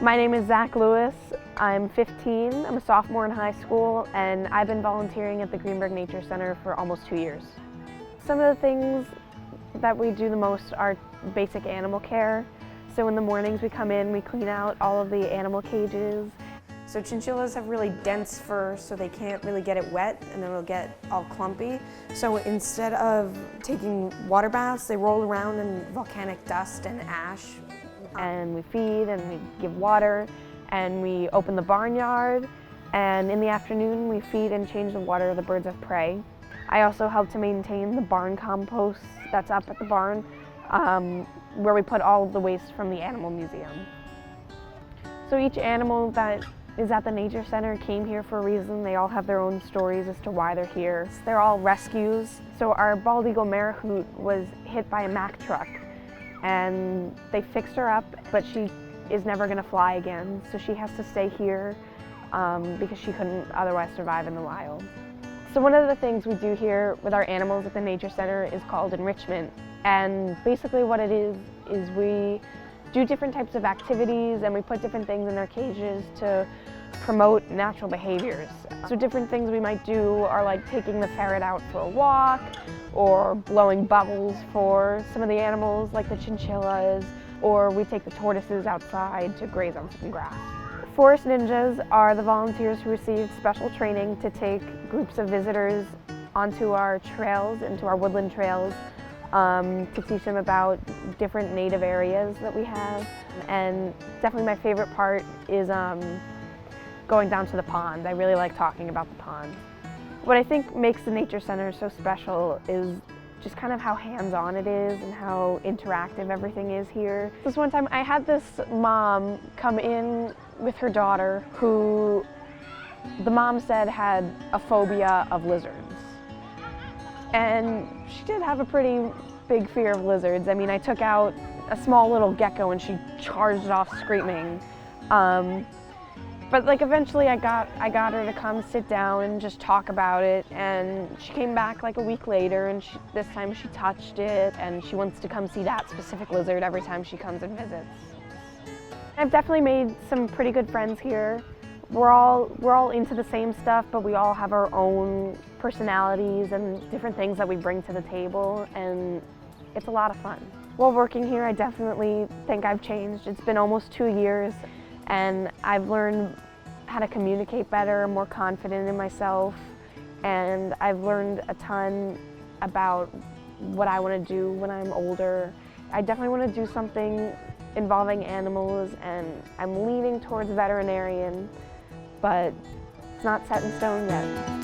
My name is Zach Lewis. I'm 15. I'm a sophomore in high school, and I've been volunteering at the Greenburgh Nature Center for almost 2 years. Some of the things that we do the most are basic animal care. So in the mornings we come in, we clean out all of the animal cages. So chinchillas have really dense fur, so they can't really get it wet and then it'll get all clumpy. So instead of taking water baths, they roll around in volcanic dust and ash. And we feed and we give water and we open the barnyard, and in the afternoon we feed and change the water of the birds of prey. I also help to maintain the barn compost that's up at the barn, where we put all of the waste from the animal museum. So each animal that is at the Nature Center came here for a reason. They all have their own stories as to why they're here. They're all rescues. So our bald eagle Marihoot was hit by a Mack truck, and they fixed her up, but she is never going to fly again. So she has to stay here because she couldn't otherwise survive in the wild. So one of the things we do here with our animals at the Nature Center is called Enrichment. And basically what it is we do different types of activities and we put different things in their cages to promote natural behaviors. So different things we might do are like taking the ferret out for a walk, or blowing bubbles for some of the animals like the chinchillas, or we take the tortoises outside to graze on some grass. Forest Ninjas are the volunteers who receive special training to take groups of visitors onto our trails, into our woodland trails, to teach them about different native areas that we have. And definitely my favorite part is going down to the pond. I really like talking about the pond. What I think makes the Nature Center so special is just kind of how hands-on it is and how interactive everything is here. This one time I had this mom come in with her daughter who the mom said had a phobia of lizards. And she did have a pretty big fear of lizards. I mean, I took out a small little gecko and she charged off screaming. But like eventually I got her to come sit down and just talk about it, and she came back like a week later, and this time she touched it, and she wants to come see that specific lizard every time she comes and visits. I've definitely made some pretty good friends here. We're all into the same stuff, but we all have our own personalities and different things that we bring to the table, and it's a lot of fun. While working here, I definitely think I've changed. It's been almost 2 years, and I've learned how to communicate better, I'm more confident in myself, and I've learned a ton about what I want to do when I'm older. I definitely want to do something involving animals, and I'm leaning towards veterinarian, but it's not set in stone yet.